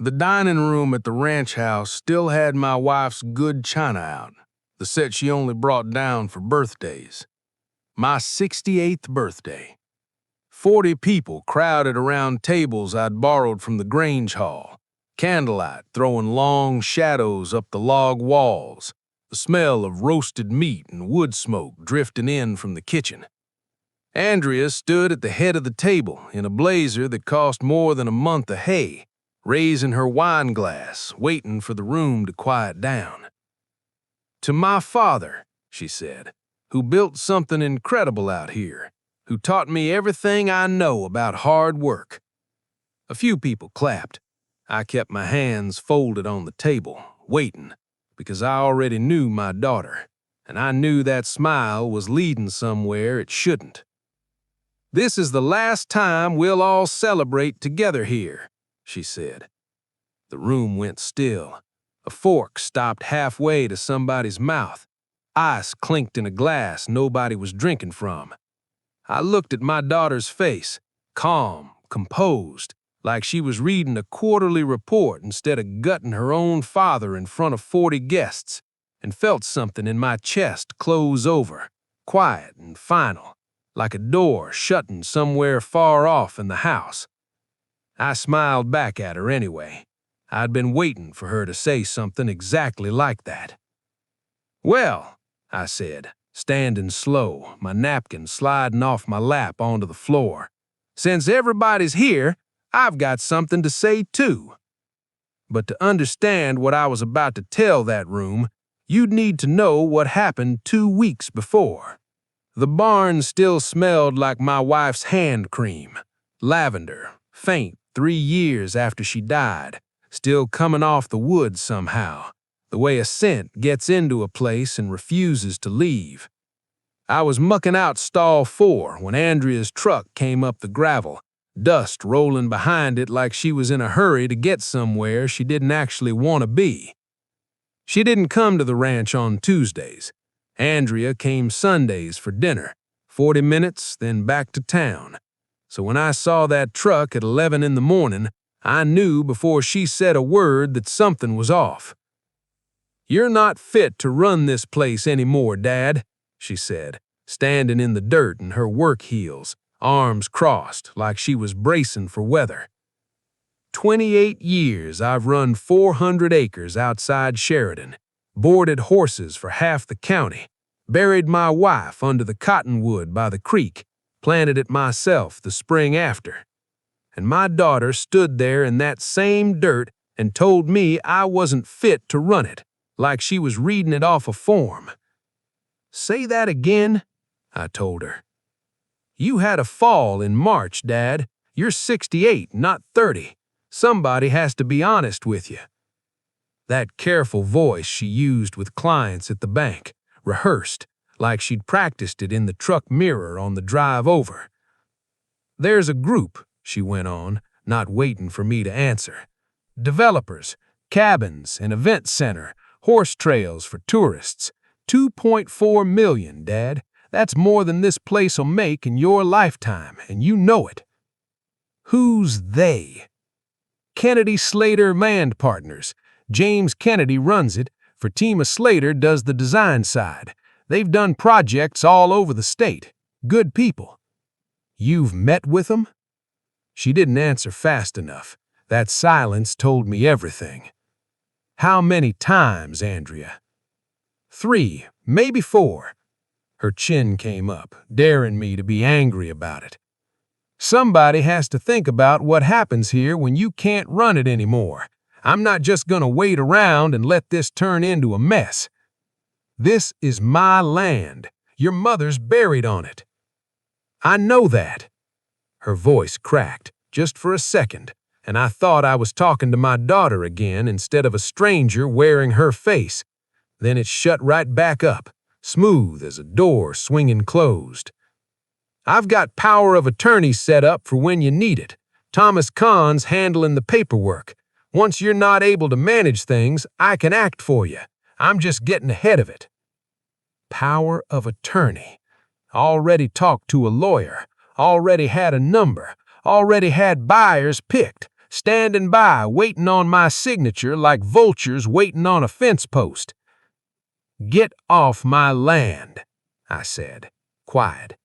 The dining room at the ranch house still had my wife's good china out, the set she only brought down for birthdays. My 68th birthday. 40 people crowded around tables I'd borrowed from the Grange Hall, candlelight throwing long shadows up the log walls, the smell of roasted meat and wood smoke drifting in from the kitchen. Andrea stood at the head of the table in a blazer that cost more than a month of hay, raising her wine glass, waiting for the room to quiet down. "To my father," she said, "who built something incredible out here, who taught me everything I know about hard work." A few people clapped. I kept my hands folded on the table, waiting, because I already knew my daughter, and I knew that smile was leading somewhere it shouldn't. "This is the last time we'll all celebrate together here," she said. The room went still. A fork stopped halfway to somebody's mouth. Ice clinked in a glass nobody was drinking from. I looked at my daughter's face, calm, composed, like she was reading a quarterly report instead of gutting her own father in front of 40 guests, and felt something in my chest close over, quiet and final, like a door shutting somewhere far off in the house. I smiled back at her anyway. I'd been waiting for her to say something exactly like that. "Well," I said, standing slow, my napkin sliding off my lap onto the floor, "since everybody's here, I've got something to say too." But to understand what I was about to tell that room, you'd need to know what happened 2 weeks before. The barn still smelled like my wife's hand cream, lavender, faint 3 years after she died, still coming off the wood somehow, the way a scent gets into a place and refuses to leave. I was mucking out stall 4 when Andrea's truck came up the gravel, dust rolling behind it like she was in a hurry to get somewhere she didn't actually want to be. She didn't come to the ranch on Tuesdays. Andrea came Sundays for dinner, 40 minutes, then back to town. So when I saw that truck at 11 in the morning, I knew before she said a word that something was off. "You're not fit to run this place anymore, Dad," she said, standing in the dirt in her work heels, arms crossed like she was bracing for weather. 28 years I've run 400 acres outside Sheridan, boarded horses for half the county, buried my wife under the cottonwood by the creek, planted it myself the spring after. And my daughter stood there in that same dirt and told me I wasn't fit to run it, like she was reading it off a form. "Say that again," I told her. "You had a fall in March, Dad. You're 68, not 30. Somebody has to be honest with you." That careful voice she used with clients at the bank, rehearsed, like she'd practiced it in the truck mirror on the drive over. "There's a group," she went on, not waiting for me to answer. "Developers, cabins, an event center, horse trails for tourists. 2.4 million, Dad. That's more than this place'll make in your lifetime, and you know it." "Who's they?" "Kennedy Slater Land Partners. James Kennedy runs it. Fatima Slater does the design side. They've done projects all over the state. Good people." "You've met with them?" She didn't answer fast enough. That silence told me everything. "How many times, Andrea?" "3, maybe 4. Her chin came up, daring me to be angry about it. "Somebody has to think about what happens here when you can't run it anymore. I'm not just going to wait around and let this turn into a mess. This is my land. Your mother's buried on it." "I know that." Her voice cracked, just for a second, and I thought I was talking to my daughter again instead of a stranger wearing her face. Then it shut right back up, smooth as a door swinging closed. "I've got power of attorney set up for when you need it. Thomas Kahn's handling the paperwork. Once you're not able to manage things, I can act for you. I'm just getting ahead of it." Power of attorney. Already talked to a lawyer. Already had a number. Already had buyers picked. standing by, waiting on my signature like vultures waiting on a fence post. "Get off my land," I said, quiet.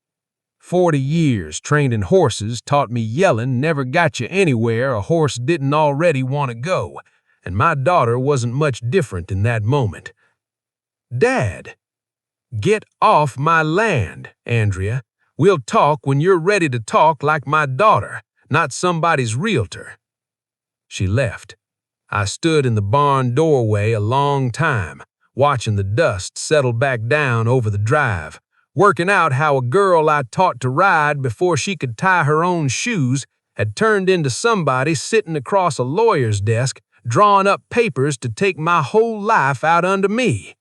40 years training horses taught me yelling never got you anywhere a horse didn't already want to go, and my daughter wasn't much different in that moment. "Dad." "Get off my land, Andrea. We'll talk when you're ready to talk like my daughter, not somebody's realtor." She left. I stood in the barn doorway a long time, watching the dust settle back down over the drive, working out how a girl I taught to ride before she could tie her own shoes had turned into somebody sitting across a lawyer's desk, drawing up papers to take my whole life out under me.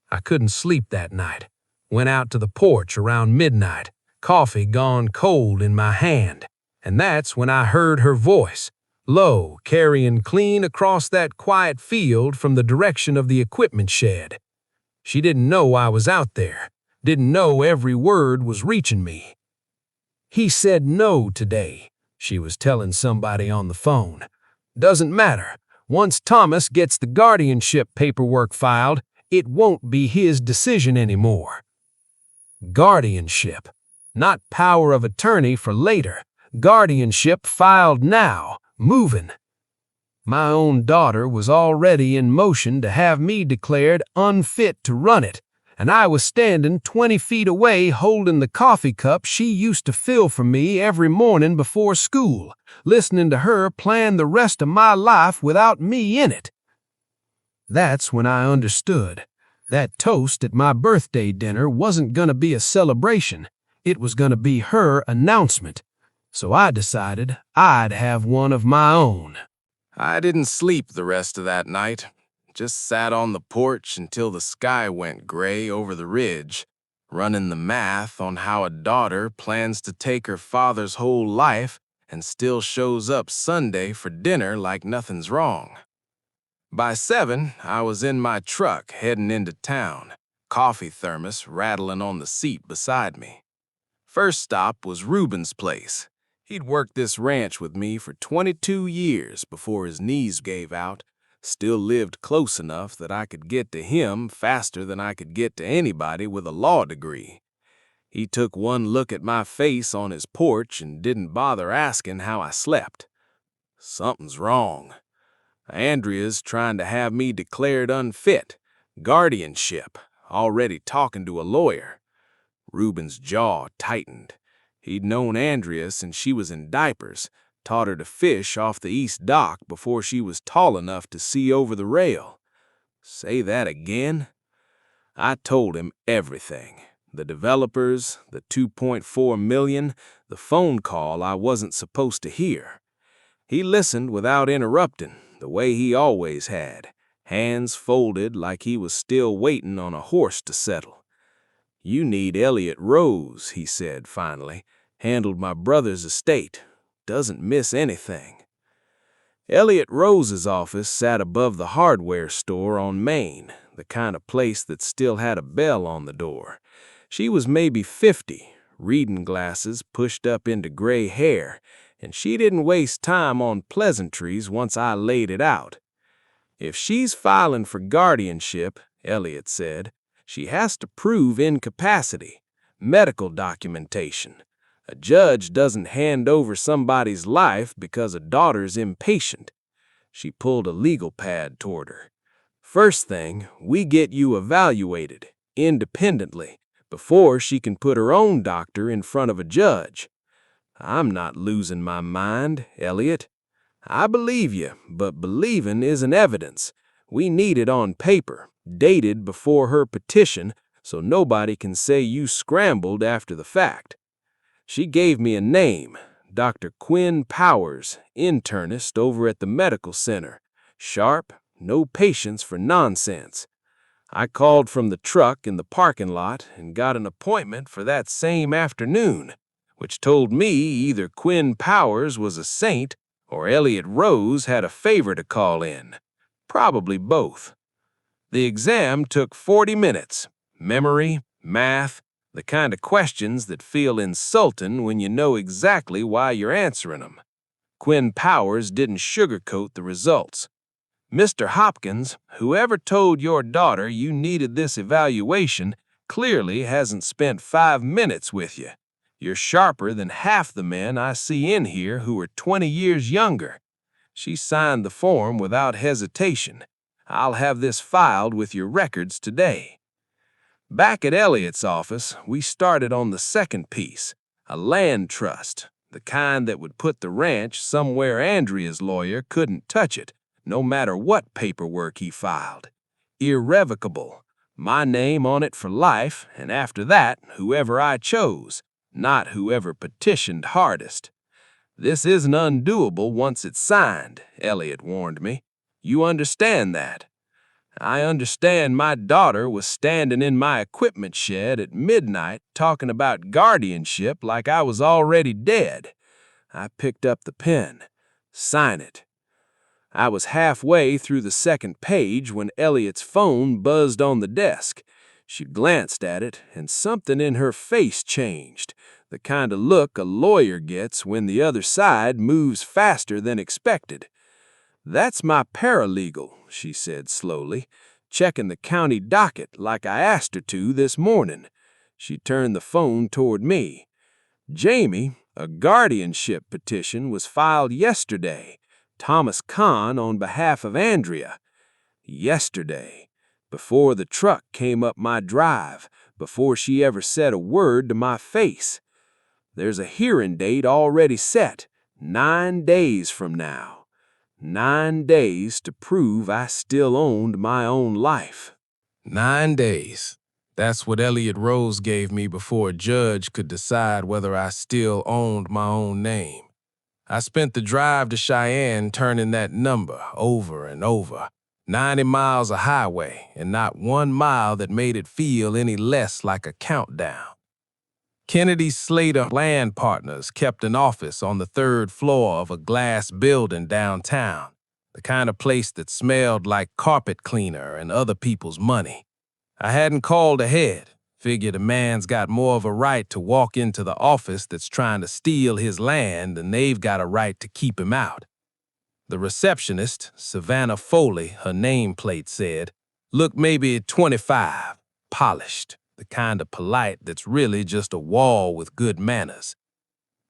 I couldn't sleep that night. Went out to the porch around midnight, coffee gone cold in my hand, and that's when I heard her voice, low, carrying clean across that quiet field from the direction of the equipment shed. She didn't know I was out there, didn't know every word was reaching me. "He said no today," she was telling somebody on the phone. "Doesn't matter. Once Thomas gets the guardianship paperwork filed, it won't be his decision anymore." Guardianship, not power of attorney for later. Guardianship filed now, moving. My own daughter was already in motion to have me declared unfit to run it, and I was standing 20 feet away holding the coffee cup she used to fill for me every morning before school, listening to her plan the rest of my life without me in it. That's when I understood. That toast at my birthday dinner wasn't going to be a celebration. It was going to be her announcement. So I decided I'd have one of my own. I didn't sleep the rest of that night. Just sat on the porch until the sky went gray over the ridge, running the math on how a daughter plans to take her father's whole life and still shows up Sunday for dinner like nothing's wrong. By 7, I was in my truck heading into town, coffee thermos rattling on the seat beside me. First stop was Reuben's place. He'd worked this ranch with me for 22 years before his knees gave out, still lived close enough that I could get to him faster than I could get to anybody with a law degree. He took one look at my face on his porch and didn't bother asking how I slept. Something's wrong. Andrea's trying to have me declared unfit, guardianship, already talking to a lawyer. Reuben's jaw tightened. He'd known Andrea since she was in diapers, taught her to fish off the east dock before she was tall enough to see over the rail. Say that again? I told him everything. The developers, the $2.4 million, the phone call I wasn't supposed to hear. He listened without interrupting, the way he always had, hands folded like he was still waiting on a horse to settle. "You need Elliot Rose," he said finally. "Handled my brother's estate. Doesn't miss anything." Elliot Rose's office sat above the hardware store on Main, the kind of place that still had a bell on the door. She was maybe 50, reading glasses pushed up into gray hair, and she didn't waste time on pleasantries once I laid it out. "If she's filing for guardianship," Elliot said, "she has to prove incapacity, medical documentation. A judge doesn't hand over somebody's life because a daughter's impatient." She pulled a legal pad toward her. "First thing, we get you evaluated, independently, before she can put her own doctor in front of a judge." "I'm not losing my mind, Elliot. I believe you, but believing isn't evidence. We need it on paper, dated before her petition, so nobody can say you scrambled after the fact." She gave me a name, Dr. Quinn Powers, internist over at the medical center. Sharp, no patience for nonsense. I called from the truck in the parking lot and got an appointment for that same afternoon, which told me either Quinn Powers was a saint or Elliot Rose had a favor to call in. Probably both. The exam took 40 minutes. Memory, math, the kind of questions that feel insulting when you know exactly why you're answering them. Quinn Powers didn't sugarcoat the results. Mr. Hopkins, whoever told your daughter you needed this evaluation clearly hasn't spent 5 minutes with you. You're sharper than half the men I see in here who are 20 years younger. She signed the form without hesitation. I'll have this filed with your records today. Back at Elliott's office, we started on the second piece, a land trust, the kind that would put the ranch somewhere Andrea's lawyer couldn't touch it, no matter what paperwork he filed. Irrevocable. My name on it for life, and after that, whoever I chose, not whoever petitioned hardest. This isn't undoable once it's signed, Elliott warned me. You understand that? I understand my daughter was standing in my equipment shed at midnight talking about guardianship like I was already dead. I picked up the pen. Sign it. I was halfway through the second page when Elliott's phone buzzed on the desk. She glanced at it, and something in her face changed, the kind of look a lawyer gets when the other side moves faster than expected. "That's my paralegal," she said slowly, "checking the county docket like I asked her to this morning." She turned the phone toward me. "Jamie, a guardianship petition was filed yesterday. Thomas Kahn on behalf of Andrea. Yesterday, before the truck came up my drive, before she ever said a word to my face. There's a hearing date already set, 9 days from now. 9 days to prove I still owned my own life." 9 days. That's what Elliott Rose gave me before a judge could decide whether I still owned my own name. I spent the drive to Cheyenne turning that number over and over. 90 miles of highway, and not 1 mile that made it feel any less like a countdown. Kennedy Slater land partners kept an office on the 3rd floor of a glass building downtown, the kind of place that smelled like carpet cleaner and other people's money. I hadn't called ahead, figured a man's got more of a right to walk into the office that's trying to steal his land than they've got a right to keep him out. The receptionist, Savannah Foley, her nameplate said, looked maybe 25, polished. The kind of polite that's really just a wall with good manners.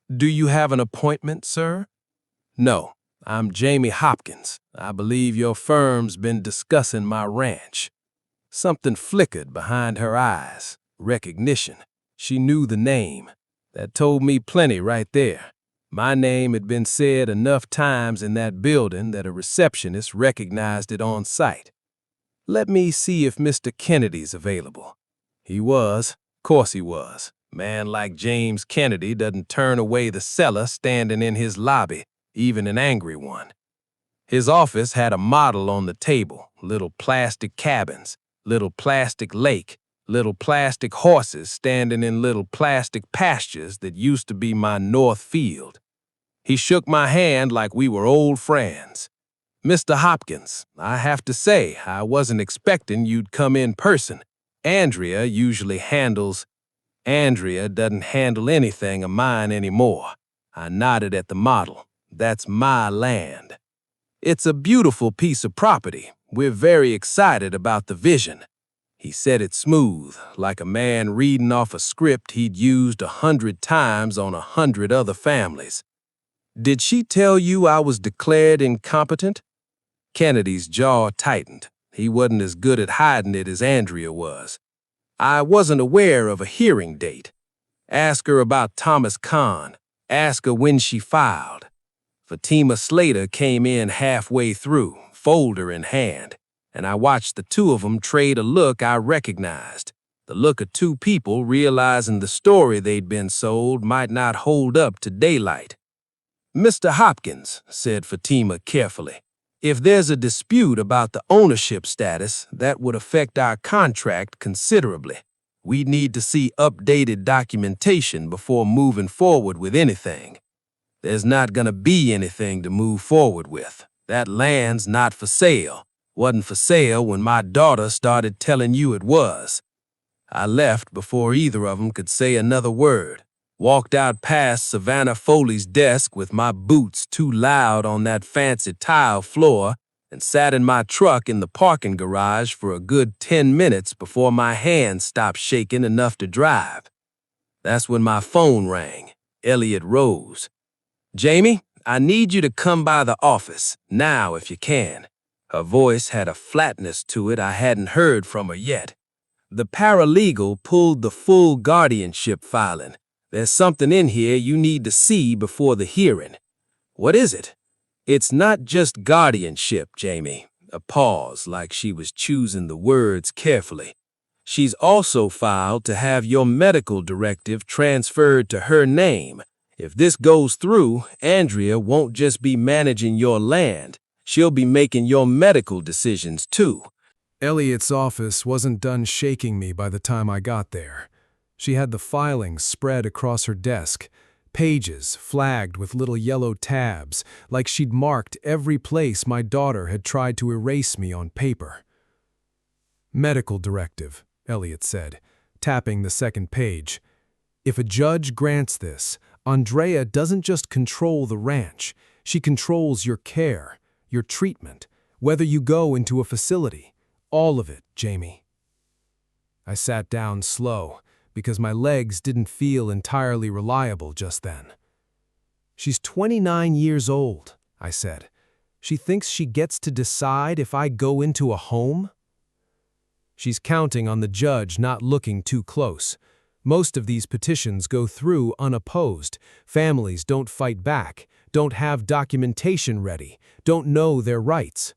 "Do you have an appointment, sir?" "No, I'm Jamie Hopkins. I believe your firm's been discussing my ranch." Something flickered behind her eyes. Recognition. She knew the name. That told me plenty right there. My name had been said enough times in that building that a receptionist recognized it on sight. "Let me see if Mr. Kennedy's available." He was. Course he was. Man like James Kennedy doesn't turn away the seller standing in his lobby, even an angry one. His office had a model on the table, little plastic cabins, little plastic lake, little plastic horses standing in little plastic pastures that used to be my north field. He shook my hand like we were old friends. "Mr. Hopkins, I have to say, I wasn't expecting you'd come in person. Andrea doesn't handle anything of mine anymore." I nodded at the model. "That's my land." "It's a beautiful piece of property. We're very excited about the vision." He said it smooth, like a man reading off a script he'd used 100 times on 100 other families. "Did she tell you I was declared incompetent?" Kennedy's jaw tightened. He wasn't as good at hiding it as Andrea was. "I wasn't aware of a hearing date. Ask her about Thomas Kahn. Ask her when she filed." Fatima Slater came in halfway through, folder in hand, and I watched the two of them trade a look I recognized, the look of two people realizing the story they'd been sold might not hold up to daylight. "Mr. Hopkins," said Fatima carefully, "if there's a dispute about the ownership status, that would affect our contract considerably. We need to see updated documentation before moving forward with anything." "There's not gonna be anything to move forward with. That land's not for sale. Wasn't for sale when my daughter started telling you it was." I left before either of them could say another word. Walked out past Savannah Foley's desk with my boots too loud on that fancy tile floor and sat in my truck in the parking garage for a good 10 minutes before my hands stopped shaking enough to drive. That's when my phone rang. Elliot rose. "Jamie, I need you to come by the office, now if you can." Her voice had a flatness to it I hadn't heard from her yet. The paralegal pulled the full guardianship filing. "There's something in here you need to see before the hearing." "What is it?" "It's not just guardianship, Jamie." A pause, like she was choosing the words carefully. "She's also filed to have your medical directive transferred to her name. If this goes through, Andrea won't just be managing your land. She'll be making your medical decisions too." Elliot's office wasn't done shaking me by the time I got there. She had the filings spread across her desk, pages flagged with little yellow tabs, like she'd marked every place my daughter had tried to erase me on paper. "Medical directive," Elliot said, tapping the second page. "If a judge grants this, Andrea doesn't just control the ranch. She controls your care, your treatment, whether you go into a facility. All of it, Jamie." I sat down slow, because my legs didn't feel entirely reliable just then. "She's 29 years old," I said. "She thinks she gets to decide if I go into a home?" "She's counting on the judge not looking too close. Most of these petitions go through unopposed. Families don't fight back, don't have documentation ready, don't know their rights.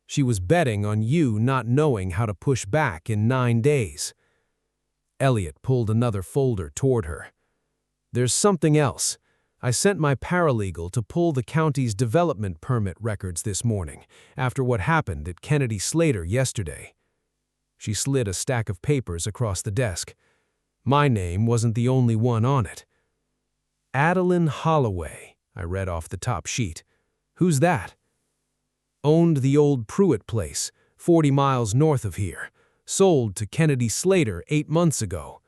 She was betting on you not knowing how to push back in 9 days. Elliot pulled another folder toward her. "There's something else. I sent my paralegal to pull the county's development permit records this morning, after what happened at Kennedy Slater yesterday." She slid a stack of papers across the desk. My name wasn't the only one on it. "Adeline Holloway," I read off the top sheet. "Who's that?" "Owned the old Pruitt place, 40 miles north of here. Sold to Kennedy Slater 8 months ago.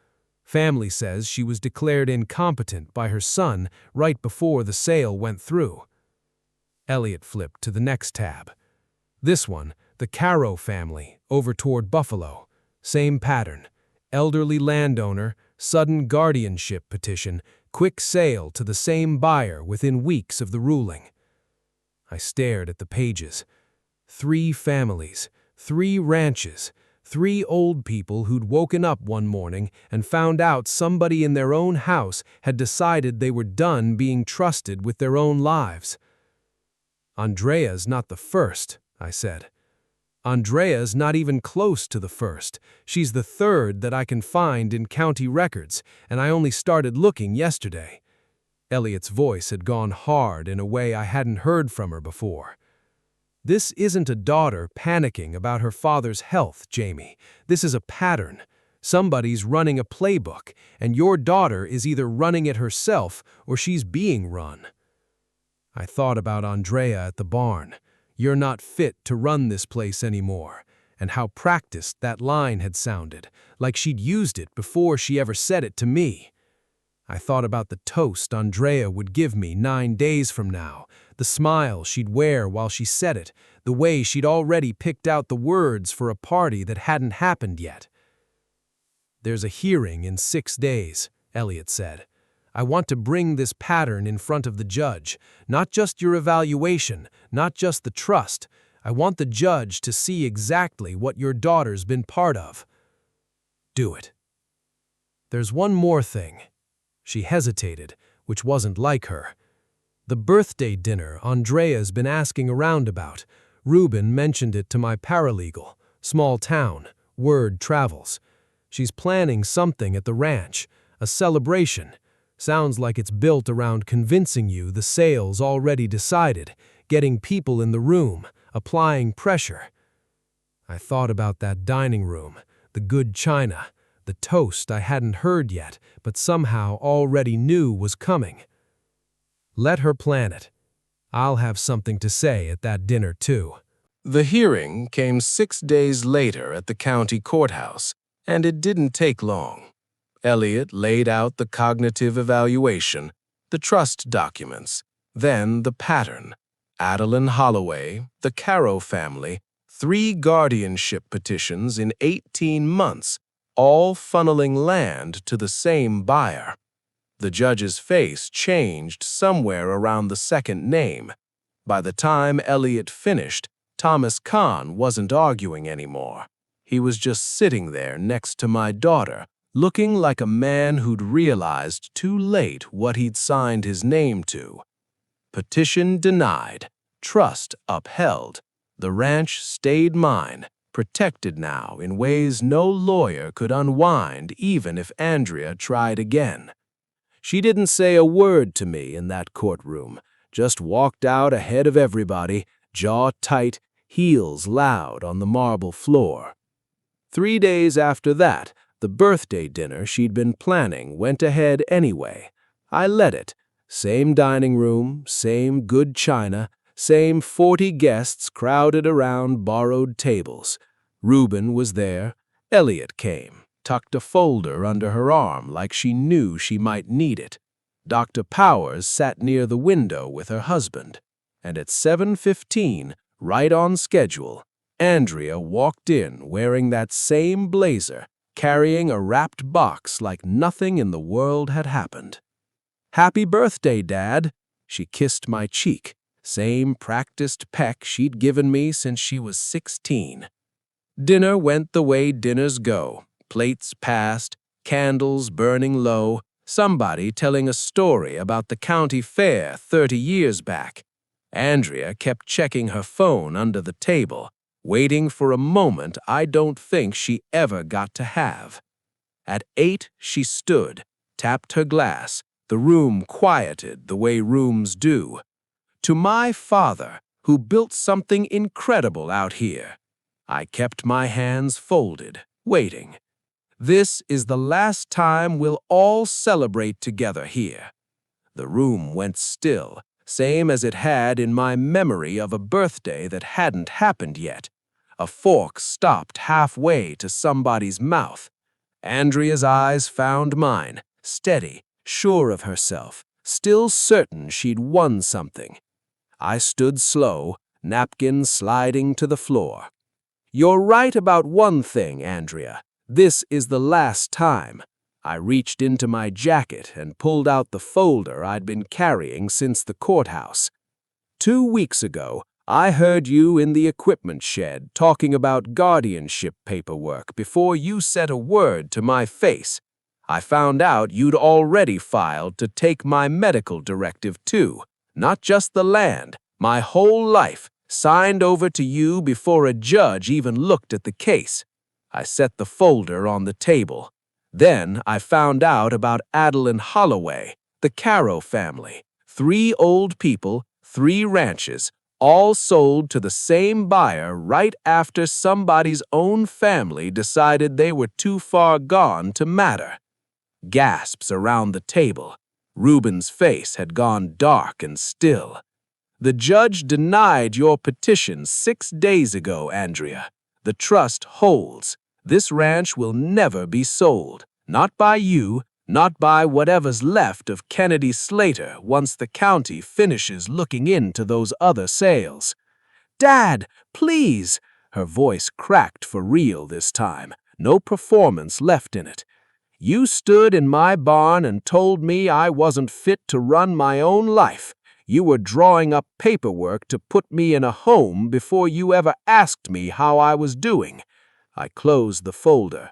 Family says she was declared incompetent by her son right before the sale went through." Elliot flipped to the next tab. "This one, the Caro family, over toward Buffalo. Same pattern. Elderly landowner, sudden guardianship petition, quick sale to the same buyer within weeks of the ruling." I stared at the pages. 3 families, 3 ranches, 3 old people who'd woken up one morning and found out somebody in their own house had decided they were done being trusted with their own lives. "Andrea's not the first," I said. "Andrea's not even close to the first. She's the 3rd that I can find in county records, and I only started looking yesterday." Elliot's voice had gone hard in a way I hadn't heard from her before. "This isn't a daughter panicking about her father's health, Jamie. This is a pattern. Somebody's running a playbook, and your daughter is either running it herself or she's being run." I thought about Andrea at the barn. "You're not fit to run this place anymore," and how practiced that line had sounded, like she'd used it before she ever said it to me. I thought about the toast Andrea would give me 9 days from now, the smile she'd wear while she said it, the way she'd already picked out the words for a party that hadn't happened yet. "There's a hearing in 6 days," Elliot said. "I want to bring this pattern in front of the judge, not just your evaluation, not just the trust. I want the judge to see exactly what your daughter's been part of." "Do it." "There's one more thing." She hesitated, which wasn't like her. "The birthday dinner Andrea's been asking around about. Reuben mentioned it to my paralegal. Small town. Word travels. She's planning something at the ranch. A celebration. Sounds like it's built around convincing you the sale's already decided, getting people in the room, applying pressure." I thought about that dining room, the good china, the toast I hadn't heard yet, but somehow already knew was coming. "Let her plan it. I'll have something to say at that dinner, too." The hearing came 6 days later at the county courthouse, and it didn't take long. Elliot laid out the cognitive evaluation, the trust documents, then the pattern. Adeline Holloway, the Caro family, 3 guardianship petitions in 18 months, all funneling land to the same buyer. The judge's face changed somewhere around the second name. By the time Elliot finished, Thomas Kahn wasn't arguing anymore. He was just sitting there next to my daughter, looking like a man who'd realized too late what he'd signed his name to. Petition denied. Trust upheld. The ranch stayed mine, protected now in ways no lawyer could unwind even if Andrea tried again. She didn't say a word to me in that courtroom, just walked out ahead of everybody, jaw tight, heels loud on the marble floor. 3 days after that, the birthday dinner she'd been planning went ahead anyway. I let it. Same dining room, same good china, same 40 guests crowded around borrowed tables. Reuben was there. Elliot came, tucked a folder under her arm like she knew she might need it. Dr. Powers sat near the window with her husband. And at 7:15, right on schedule, Andrea walked in wearing that same blazer, carrying a wrapped box like nothing in the world had happened. "Happy birthday, Dad." She kissed my cheek, same practiced peck she'd given me since she was 16. Dinner went the way dinners go. Plates passed, candles burning low, somebody telling a story about the county fair 30 years back. Andrea kept checking her phone under the table, waiting for a moment I don't think she ever got to have. At 8, she stood, tapped her glass. The room quieted the way rooms do. "To my father, who built something incredible out here." I kept my hands folded, waiting. "This is the last time we'll all celebrate together here." The room went still, same as it had in my memory of a birthday that hadn't happened yet. A fork stopped halfway to somebody's mouth. Andrea's eyes found mine, steady, sure of herself, still certain she'd won something. I stood slow, napkin sliding to the floor. "You're right about one thing, Andrea. This is the last time." I reached into my jacket and pulled out the folder I'd been carrying since the courthouse. 2 weeks ago, I heard you in the equipment shed talking about guardianship paperwork before you said a word to my face. I found out you'd already filed to take my medical directive too, not just the land, my whole life, signed over to you before a judge even looked at the case. I set the folder on the table. Then I found out about Adeline Holloway, the Caro family, 3 old people, 3 ranches, all sold to the same buyer right after somebody's own family decided they were too far gone to matter. Gasps around the table. Reuben's face had gone dark and still. "The judge denied your petition 6 days ago, Andrea. The trust holds. This ranch will never be sold. Not by you, not by whatever's left of Kennedy Slater once the county finishes looking into those other sales." "Dad, please!" Her voice cracked for real this time. No performance left in it. "You stood in my barn and told me I wasn't fit to run my own life. You were drawing up paperwork to put me in a home before you ever asked me how I was doing." I closed the folder.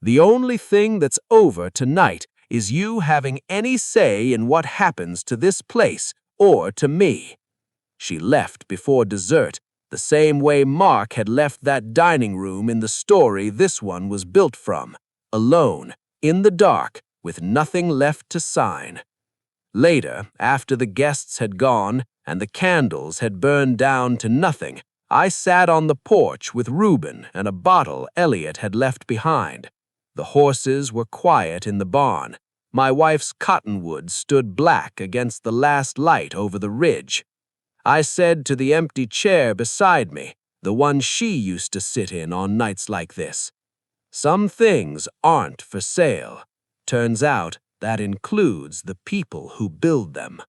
"The only thing that's over tonight is you having any say in what happens to this place or to me." She left before dessert, the same way Mark had left that dining room in the story this one was built from, alone, in the dark, with nothing left to sign. Later, after the guests had gone and the candles had burned down to nothing, I sat on the porch with Reuben and a bottle Elliot had left behind. The horses were quiet in the barn. My wife's cottonwood stood black against the last light over the ridge. I said to the empty chair beside me, the one she used to sit in on nights like this, "Some things aren't for sale. Turns out that includes the people who build them.